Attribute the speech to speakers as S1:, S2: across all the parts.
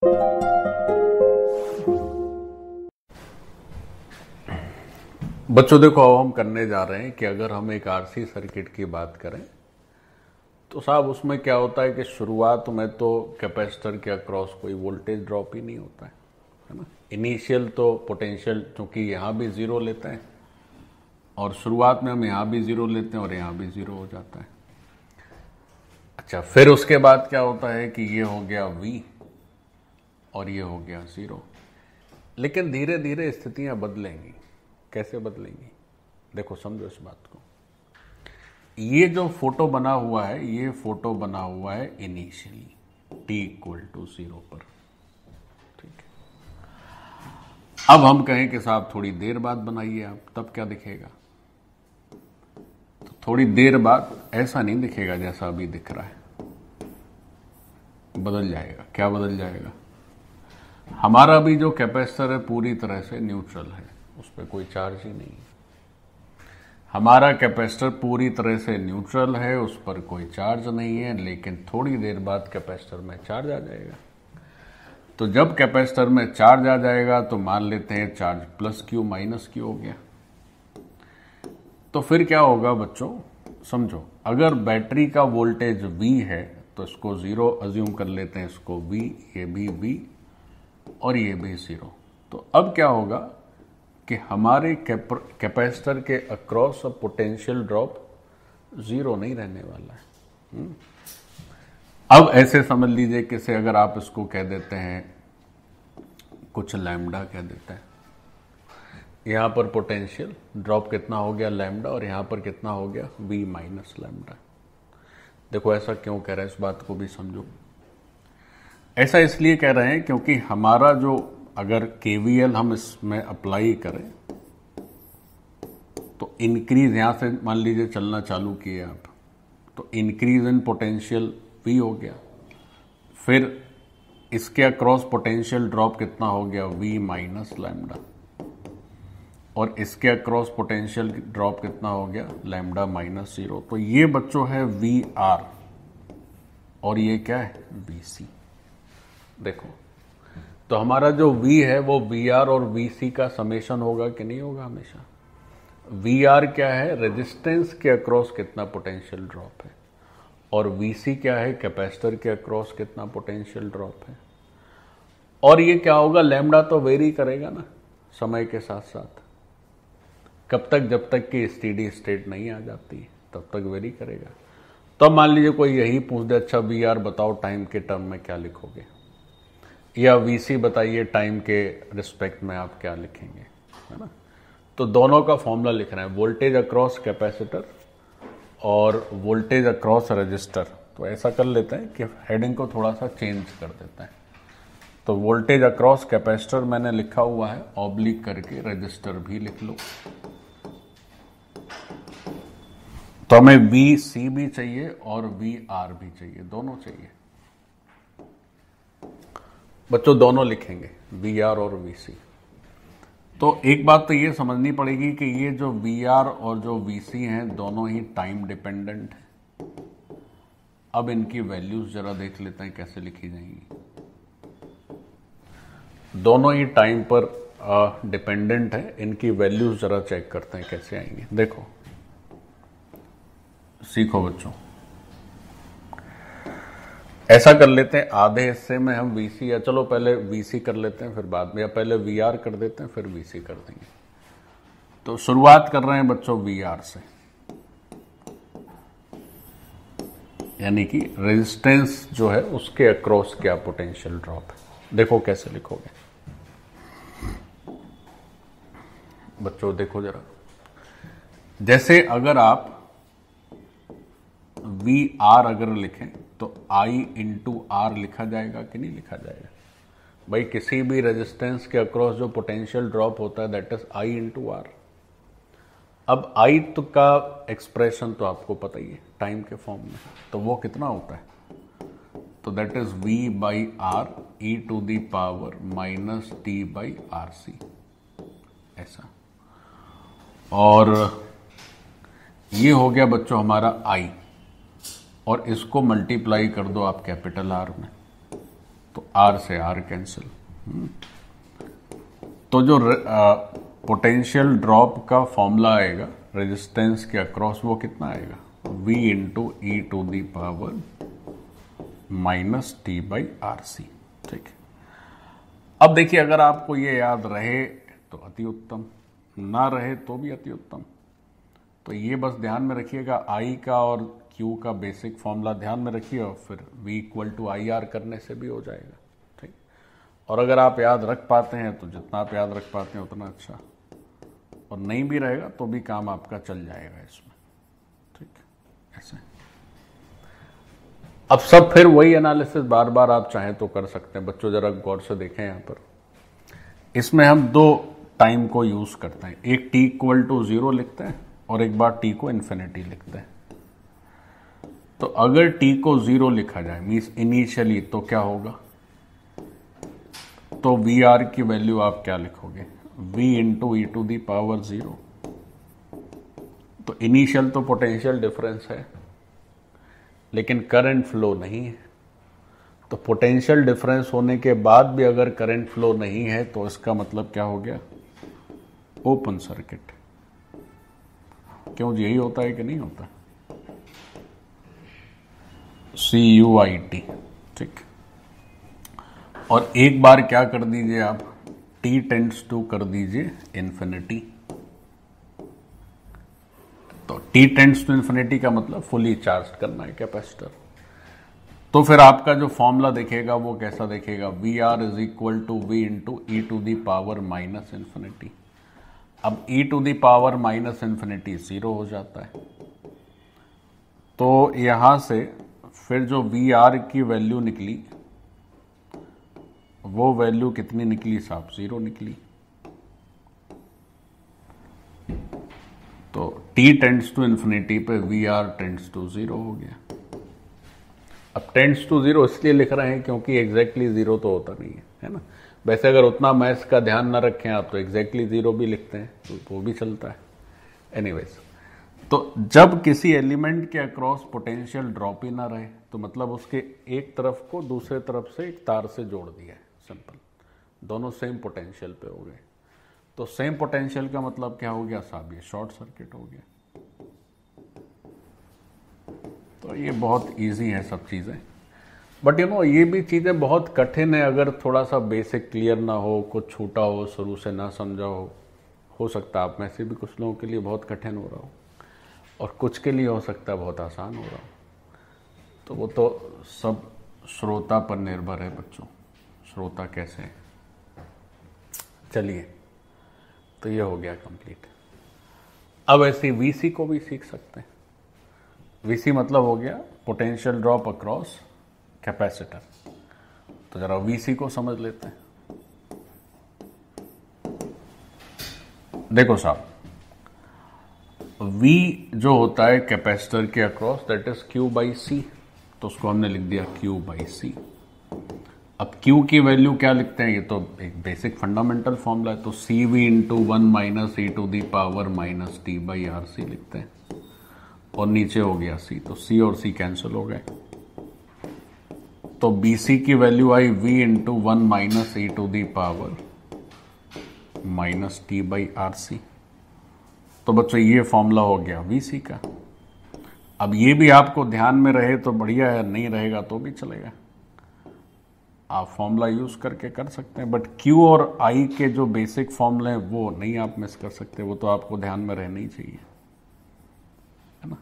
S1: बच्चों देखो, अब हम करने जा रहे हैं कि अगर हम एक आरसी सर्किट की बात करें तो साहब उसमें क्या होता है कि शुरुआत में तो कैपेसिटर के अक्रॉस कोई वोल्टेज ड्रॉप ही नहीं होता है ना। इनिशियल तो पोटेंशियल चूंकि यहाँ भी जीरो लेते हैं और शुरुआत में हम यहाँ भी जीरो लेते हैं और यहाँ भी जीरो हो जाता है। अच्छा, फिर उसके बाद क्या होता है कि ये हो गया V और ये हो गया जीरो। लेकिन धीरे धीरे स्थितियां बदलेंगी। कैसे बदलेंगी? देखो समझो इस बात को। ये जो फोटो बना हुआ है, ये फोटो बना हुआ है इनिशियली t=0 पर, ठीक है। अब हम कहें कि साहब थोड़ी देर बाद बनाइए आप, तब क्या दिखेगा? तो थोड़ी देर बाद ऐसा नहीं दिखेगा जैसा अभी दिख रहा है, बदल जाएगा। क्या बदल जाएगा? हमारा भी जो कैपेसिटर है पूरी तरह से न्यूट्रल है, उस पर कोई चार्ज ही नहीं है। हमारा कैपेसिटर पूरी तरह से न्यूट्रल है, उस पर कोई चार्ज नहीं है, लेकिन थोड़ी देर बाद कैपेसिटर में चार्ज आ जाएगा। तो जब कैपेसिटर में चार्ज आ जाएगा तो मान लेते हैं charge plus Q minus Q हो गया। तो फिर क्या होगा बच्चों, समझो। अगर बैटरी का वोल्टेज V है तो इसको जीरो अज्यूम कर लेते हैं, इसको V, ये भी V और ये भी जीरो। तो अब क्या होगा कि हमारे कैपेसिटर के अक्रॉस अब पोटेंशियल ड्रॉप जीरो नहीं रहने वाला है। अब ऐसे समझ लीजिए कि से अगर आप इसको कह देते हैं कुछ लैम्डा कह देते हैं, यहां पर पोटेंशियल ड्रॉप कितना हो गया लैम्डा और यहां पर कितना हो गया V माइनस लैम्डा। देखो ऐसा क्यों कह रहे हैं, इस बात को भी समझो। ऐसा इसलिए कह रहे हैं क्योंकि हमारा जो अगर KVL हम इसमें अप्लाई करें तो इंक्रीज यहां से मान लीजिए चलना चालू किए आप, तो इंक्रीज इन पोटेंशियल V हो गया। फिर इसके अक्रॉस पोटेंशियल ड्रॉप कितना हो गया V माइनस लैम्डा और इसके अक्रॉस पोटेंशियल ड्रॉप कितना हो गया लैम्डा माइनस जीरो। तो ये बच्चों है VR और ये क्या है VC। देखो तो हमारा जो V है वो VR और VC का समेशन होगा कि नहीं होगा हमेशा। VR क्या है, रेजिस्टेंस के अक्रॉस कितना पोटेंशियल ड्रॉप है, और VC क्या है, कैपेसिटर के अक्रॉस कितना पोटेंशियल ड्रॉप है। और ये क्या होगा, लैम्डा तो वेरी करेगा ना समय के साथ साथ। कब तक? जब तक कि स्टेडी स्टेट नहीं आ जाती तब तक वेरी करेगा। तो मान लीजिए कोई यही पूछ दे, अच्छा VR बताओ टाइम के टर्म में क्या लिखोगे, या VC बताइए टाइम के रिस्पेक्ट में आप क्या लिखेंगे, है ना। तो दोनों का फॉर्मूला लिखना है, वोल्टेज अक्रॉस कैपेसिटर और वोल्टेज अक्रॉस रजिस्टर। तो ऐसा कर लेते हैं कि हेडिंग को थोड़ा सा चेंज कर देते हैं। तो वोल्टेज अक्रॉस कैपेसिटर मैंने लिखा हुआ है, ऑब्लिक करके रजिस्टर भी लिख लो। तो हमें VC भी चाहिए और VR भी चाहिए, दोनों चाहिए बच्चों, दोनों लिखेंगे VR और VC। तो एक बात तो ये समझनी पड़ेगी कि ये जो VR और जो VC हैं दोनों ही टाइम डिपेंडेंट हैं। अब इनकी वैल्यूज जरा देख लेते हैं कैसे लिखी जाएंगी। दोनों ही टाइम पर डिपेंडेंट है, इनकी वैल्यूज जरा चेक करते हैं कैसे आएंगी। देखो सीखो बच्चों, ऐसा कर लेते हैं, आधे हिस्से में हम VC, या चलो पहले VC कर लेते हैं फिर बाद में, या पहले VR कर देते हैं फिर VC कर देंगे। तो शुरुआत कर रहे हैं बच्चों VR से, यानी कि रेजिस्टेंस जो है उसके अक्रॉस क्या पोटेंशियल ड्रॉप है। देखो कैसे लिखोगे बच्चों, देखो जरा। जैसे अगर आप VR अगर लिखें तो I इंटू R लिखा जाएगा कि नहीं लिखा जाएगा भाई। किसी भी रेजिस्टेंस के अक्रॉस जो पोटेंशियल ड्रॉप होता है that is I into R। अब I तो का एक्सप्रेशन तो आपको पता ही है टाइम के फॉर्म में, तो वो कितना होता है, तो that is V by R e to the power minus T by RC, ऐसा। और ये हो गया बच्चों हमारा I, और इसको मल्टीप्लाई कर दो आप कैपिटल R में, तो आर से आर कैंसिल। तो जो पोटेंशियल ड्रॉप का फॉर्मूला आएगा रेजिस्टेंस के अक्रॉस वो कितना आएगा, V into E to the power minus t by R C. ठीक है, अब देखिए अगर आपको ये याद रहे तो अति उत्तम, ना रहे तो भी अति उत्तम। तो ये बस ध्यान में रखिएगा, I का और Q का बेसिक फॉर्मूला ध्यान में रखिए और फिर V equal to I R करने से भी हो जाएगा। ठीक, और अगर आप याद रख पाते हैं तो जितना आप याद रख पाते हैं उतना अच्छा, और नहीं भी रहेगा तो भी काम आपका चल जाएगा इसमें। ठीक, ऐसे अब सब फिर वही एनालिसिस बार बार आप चाहें तो कर सकते हैं। बच्चों जरा गौर से देखें, यहां पर इसमें हम दो टाइम को यूज करते हैं, एक t इक्वल टू 0 लिखते हैं और एक बार t को इन्फिनिटी लिखते हैं। तो अगर t को 0 लिखा जाए मींस इनिशियली, तो क्या होगा, तो वी आर की वैल्यू आप क्या लिखोगे, v into E to the power 0। तो इनिशियल तो पोटेंशियल डिफरेंस है लेकिन करंट फ्लो नहीं है। तो पोटेंशियल डिफरेंस होने के बाद भी अगर करंट फ्लो नहीं है तो इसका मतलब क्या हो गया, ओपन सर्किट। क्यों, यही होता है कि नहीं होता, CUIT। ठीक, और एक बार क्या कर दीजिए आप, t टेंड्स टू कर दीजिए इन्फिनिटी। तो t टेंड्स टू इन्फिनिटी का मतलब फुली चार्ज करना है कैपेसिटर। तो फिर आपका जो फॉर्मूला देखेगा वो कैसा देखेगा, V R is equal to V into E to the power minus infinity. अब E to the power minus infinity 0 हो जाता है। तो यहां से फिर जो वी आर की वैल्यू निकली वो वैल्यू कितनी निकली साहब, 0 निकली। तो t टेंड्स टू इन्फिनिटी पे वी आर टेंड्स टू 0 हो गया। अब टेंड्स टू 0 इसलिए लिख रहे हैं क्योंकि एग्जैक्टली 0 तो होता नहीं है ना। वैसे अगर उतना मैथ्स का ध्यान ना रखें आप तो एग्जैक्टली 0 भी लिखते हैं तो वो भी चलता है। एनीवेज, तो जब किसी एलिमेंट के अक्रॉस पोटेंशियल ड्रॉप ही ना रहे तो मतलब उसके एक तरफ को दूसरे तरफ से एक तार से जोड़ दिया है, सिंपल, दोनों सेम पोटेंशियल पे हो गए। तो सेम पोटेंशियल का मतलब क्या हो गया साहब, ये शॉर्ट सर्किट हो गया। तो ये बहुत इजी है सब चीज़ें, बट ये भी चीज़ें बहुत कठिन है। अगर थोड़ा सा बेसिक क्लियर ना हो, कुछ छूटा हो, शुरू से ना समझा हो सकता है आप में से भी कुछ लोगों के लिए बहुत कठिन हो रहा हो और कुछ के लिए हो सकता है बहुत आसान हो रहा हो। तो वो तो सब श्रोता पर निर्भर है बच्चों, श्रोता कैसे है। चलिए, तो ये हो गया कंप्लीट। अब ऐसे VC को भी सीख सकते हैं। VC मतलब हो गया पोटेंशियल ड्रॉप अक्रॉस कैपेसिटर। तो जरा VC को समझ लेते हैं। देखो साहब, V जो होता है कैपेसिटर के across that is Q by C। तो उसको हमने लिख दिया Q बाई C। अब Q की वैल्यू क्या लिखते हैं, ये तो एक बेसिक फंडामेंटल फॉर्मूला है। तो CV into 1 minus e to the power minus t by R C लिखते हैं और नीचे हो गया C। तो C और C कैंसिल हो गए। तो BC की वैल्यू आई V into 1 minus e to the power minus t by R C. तो बच्चों ये फॉर्मूला हो गया VC का। अब ये भी आपको ध्यान में रहे तो बढ़िया है, नहीं रहेगा तो भी चलेगा, आप फॉर्मूला यूज करके कर सकते हैं। बट Q और I के जो बेसिक फॉर्मूले हैं वो नहीं आप मिस कर सकते, वो तो आपको ध्यान में रहना ही चाहिए, है ना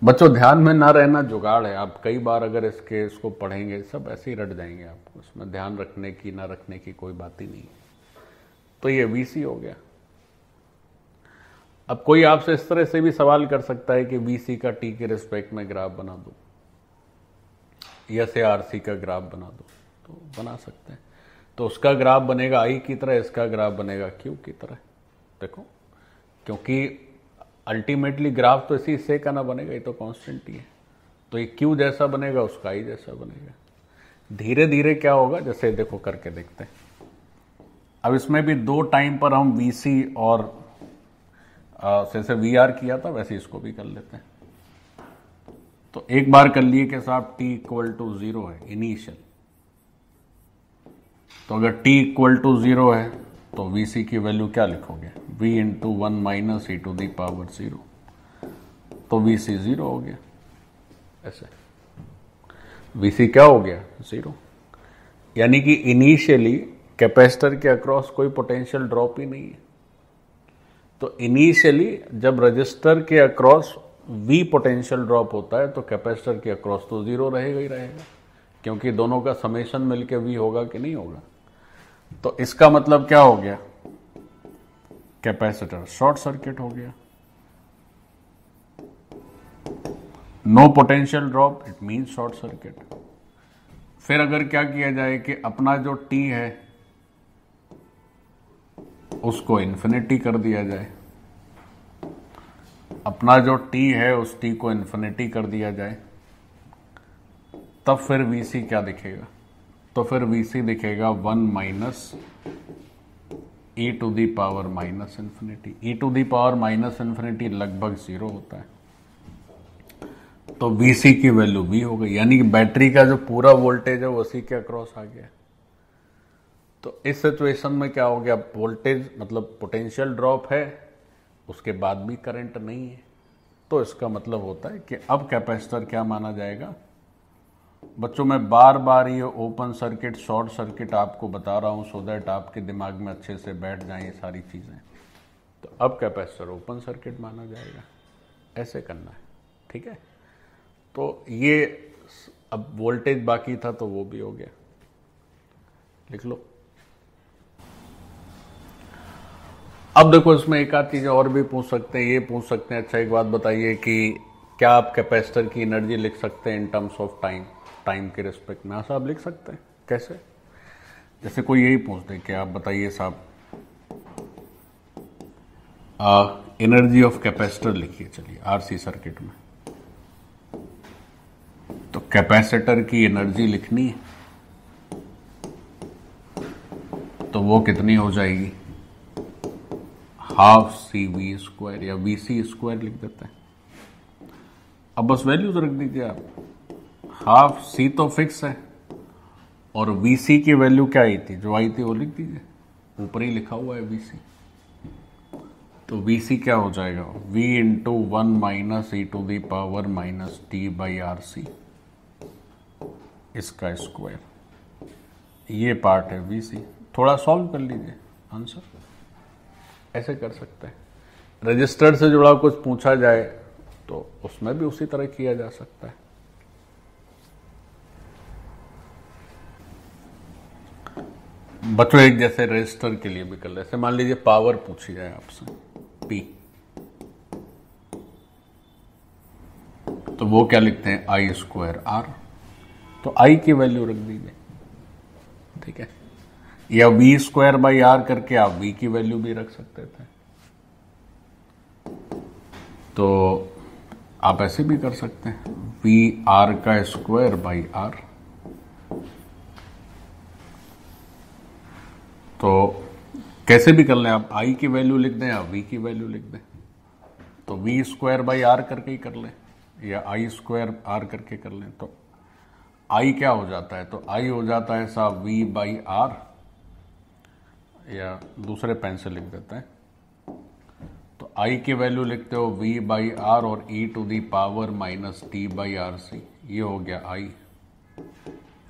S1: बच्चों। ध्यान में ना रहना जुगाड़ है। आप कई बार अगर इसको पढ़ेंगे सब ऐसे ही रट जाएंगे, आपको इसमें ध्यान रखने की ना रखने की कोई बात ही नहीं है। तो ये VC हो गया। अब कोई आपसे इस तरह से भी सवाल कर सकता है कि VC का T के रिस्पेक्ट में ग्राफ बना दो या से RC का ग्राफ बना दो, तो बना सकते हैं। तो उसका ग्राफ बनेगा I की तरह, इसका ग्राफ बनेगा Q की तरह। देखो, क्योंकि अल्टीमेटली ग्राफ तो इसी हिस्से का ना बनेगा, ये तो कांस्टेंट ही है। तो ये Q जैसा बनेगा, उसका I जैसा बनेगा। धीरे धीरे क्या होगा, जैसे देखो करके देखते हैं। अब इसमें भी दो टाइम पर हम VC और जैसे VR किया था वैसे इसको भी कर लेते हैं। तो एक बार कर लिए कि साहब T इक्वल टू 0 है इनिशियल, तो अगर t इक्वल टू 0 है तो Vc की वैल्यू क्या लिखोगे, V into 1 minus e to the power 0, तो Vc 0 हो गया। ऐसे Vc क्या हो गया, 0। यानी कि इनिशियली कैपेसिटर के अक्रॉस कोई पोटेंशियल ड्रॉप ही नहीं है। तो इनिशियली जब रजिस्टर के अक्रॉस V पोटेंशियल ड्रॉप होता है तो कैपेसिटर के अक्रॉस तो 0 रहेगा ही रहेगा, क्योंकि दोनों का समेशन मिलके V होगा कि नहीं होगा। तो इसका मतलब क्या हो गया, कैपेसिटर शॉर्ट सर्किट हो गया। No potential drop, it means short circuit. फिर अगर क्या किया जाए कि अपना जो T है उसको इन्फिनिटी कर दिया जाए, अपना जो T है उस T को इन्फिनिटी कर दिया जाए, तब फिर Vc क्या दिखेगा, तो फिर Vc दिखेगा 1 minus e to the power minus infinity. e to the power minus infinity लगभग 0 होता है, तो Vc की वैल्यू V हो गई। यानी कि बैटरी का जो पूरा वोल्टेज है वो उसी के अक्रॉस आ गया। तो इस सिचुएशन में क्या हो गया, वोल्टेज मतलब पोटेंशियल ड्रॉप है, उसके बाद भी करंट नहीं है, तो इसका मतलब होता है कि अब कैपेसिटर क्या माना जाएगा। बच्चों मैं बार बार ये ओपन सर्किट शॉर्ट सर्किट आपको बता रहा हूं सो दैट आपके दिमाग में अच्छे से बैठ जाएं ये सारी चीजें। तो अब कैपेसिटर ओपन सर्किट माना जाएगा, ऐसे करना है, ठीक है। तो ये अब वोल्टेज बाकी था तो वो भी हो गया, लिख लो। अब देखो इसमें एक आध चीज और भी पूछ सकते हैं, ये पूछ सकते हैं अच्छा एक बात बताइए कि क्या आप कैपेसिटर की एनर्जी लिख सकते हैं in terms of time, time के रिस्पेक्ट में। साहब लिख सकते हैं, कैसे? जैसे कोई यही पूछ दे कि आप बताइए साहब एनर्जी ऑफ कैपेसिटर लिखिए, चलिए आरसी सर्किट में। तो कैपेसिटर की एनर्जी लिखनी है तो वो कितनी हो जाएगी, हाफ CV स्क्वायर या VC स्क्वायर लिख देते हैं। अब बस वैल्यूज रख दीजिए आप, हाफ C तो फिक्स है और VC की वैल्यू क्या आई थी, जो आई थी वो लिख दीजिए, ऊपर ही लिखा हुआ है VC। तो VC क्या हो जाएगा, V into 1 minus e to the power minus T by RC, इसका स्क्वायर। ये पार्ट है VC। थोड़ा सॉल्व कर लीजिए आंसर, ऐसे कर सकते हैं। रजिस्टर से जुड़ा कुछ पूछा जाए तो उसमें भी उसी तरह किया जा सकता है। बच्चों एक जैसे रजिस्टर के लिए भी कर ले, जैसे मान लीजिए पावर पूछी जाए आपसे P, तो वो क्या लिखते हैं, I स्क्वायर R, तो I की वैल्यू रख दीजिए, ठीक है। या V स्क्वायर बाई R करके आप V की वैल्यू भी रख सकते थे, तो आप ऐसे भी कर सकते हैं, V R का स्क्वायर बाई R। तो कैसे भी कर लें आप, I की वैल्यू लिख दें या V की वैल्यू लिख दें, तो V स्क्वायर बाई R करके ही कर लें या I स्क्वायर R करके कर लें। तो I क्या हो जाता है, तो I हो जाता है साहब V बाई R, या दूसरे पेन से लिख देते हैं, तो I की वैल्यू लिखते हो V बाई R और e to the power minus T by RC, ये हो गया I।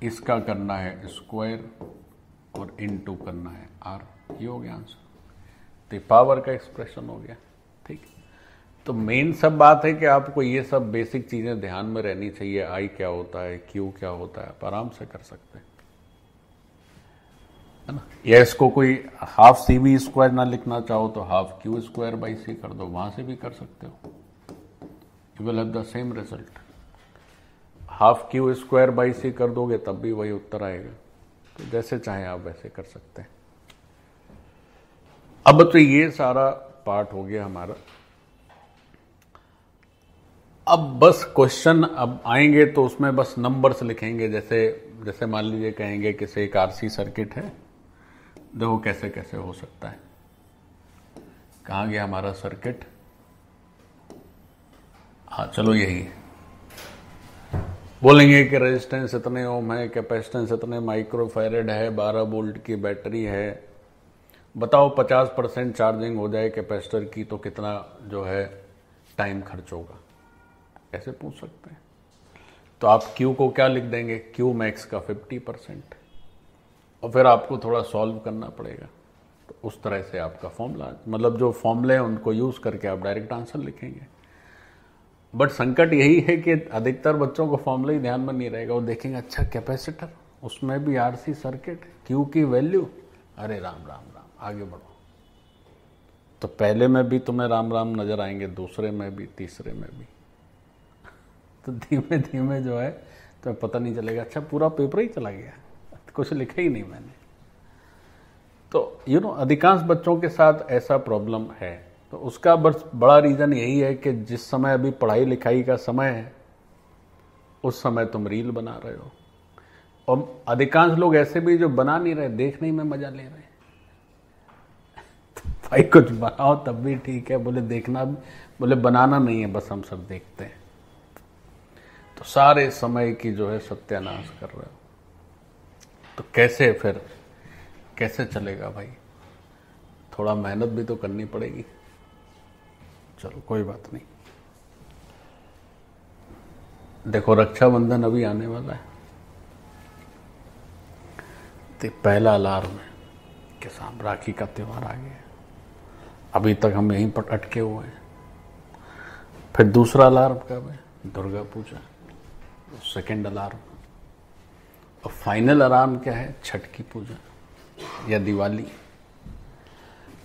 S1: इसका करना है स्क्वायर और इनटू करना है R, ये हो गया आंसर। तो पावर का एक्सप्रेशन हो गया, ठीक। तो मेन सब बात है कि आपको ये सब बेसिक चीजें ध्यान में रहनी चाहिए, I क्या होता है, Q क्या होता है, आप आराम से कर सकते हैं, है ना। या इसको कोई हाफ CV स्क्वायर ना लिखना चाहो तो half Q square by C कर दो, वहां से भी कर सकते हो, you will have the same result. Half Q square by C कर दोगे तब भी वही उत्तर आएगा, तो जैसे चाहे आप वैसे कर सकते हैं। अब तो ये सारा पार्ट हो गया हमारा। अब बस क्वेश्चन अब आएंगे तो उसमें बस नंबर्स लिखेंगे, जैसे मान लीजिए कहेंगे कि एक RC सर्किट है, देखो कैसे कैसे हो सकता है। कहाँ गया हमारा सर्किट, हाँ चलो यही है। बोलेंगे कि रेजिस्टेंस इतने ओम है, कैपेसिटेंस इतने माइक्रोफैरेड है, 12 वोल्ट की बैटरी है, बताओ 50% चार्जिंग हो जाए कैपेसिटर की तो कितना जो है टाइम खर्च होगा, ऐसे पूछ सकते हैं। तो आप Q को क्या लिख देंगे, Q मैक्स का 50%, और फिर आपको थोड़ा सॉल्व करना पड़ेगा। तो उस तरह से आपका फॉर्मूला, मतलब जो फॉर्मूले हैं उनको यूज करके आप डायरेक्ट आंसर लिखेंगे। बट संकट यही है कि अधिकतर बच्चों को फॉर्मूला ही ध्यान में नहीं रहेगा, वो देखेंगे अच्छा कैपेसिटर, उसमें भी आरसी सर्किट, Q की वैल्यू, अरे राम राम राम, आगे बढ़ो। तो पहले में भी तुम्हें राम राम नजर आएंगे, दूसरे में भी, तीसरे में भी। तो धीमे धीमे जो है तो पता नहीं चलेगा, अच्छा पूरा पेपर ही चला गया, कुछ लिखा ही नहीं मैंने। तो अधिकांश बच्चों के साथ ऐसा प्रॉब्लम है। तो उसका बस बड़ा रीजन यही है कि जिस समय अभी पढ़ाई लिखाई का समय है उस समय तुम रील बना रहे हो, और अधिकांश लोग ऐसे भी जो बना नहीं रहे, देखने में मजा ले रहे हैं। तो भाई कुछ बनाओ तब भी ठीक है, बोले देखना, बोले बनाना नहीं है, बस हम सब देखते हैं। तो सारे समय की जो है सत्यानाश कर रहे हो, तो कैसे फिर कैसे चलेगा भाई? थोड़ा मेहनत भी तो करनी पड़ेगी। चलो कोई बात नहीं। देखो रक्षाबंधन अभी आने वाला है, तो पहला अलार्म है कि साहब राखी का त्योहार आ गया, अभी तक हम यहीं पर अटके हुए हैं। फिर दूसरा अलार्म कब है? दुर्गा पूजा, सेकंड अलार्म, और फाइनल अलार्म क्या है? छठ की पूजा या दिवाली।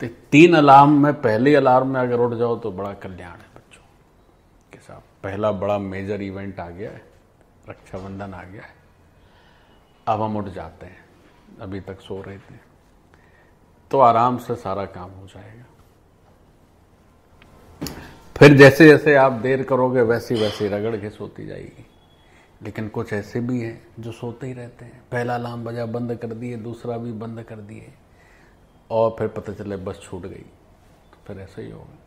S1: तो 3 अलार्म में पहले अलार्म में अगर उठ जाओ तो बड़ा कल्याण है बच्चों के साथ। पहला बड़ा मेजर इवेंट आ गया है, रक्षाबंधन आ गया है, अब हम उठ जाते हैं, अभी तक सो रहे थे, तो आराम से सारा काम हो जाएगा। फिर जैसे जैसे आप देर करोगे वैसी वैसी रगड़ घिस होती जाएगी। लेकिन कुछ ऐसे भी हैं जो सोते ही रहते हैं, पहला अलार्म बजा बंद कर दिए, दूसरा भी बंद कर दिए, और फिर पता चले बस छूट गई, तो फिर ऐसा ही होगा।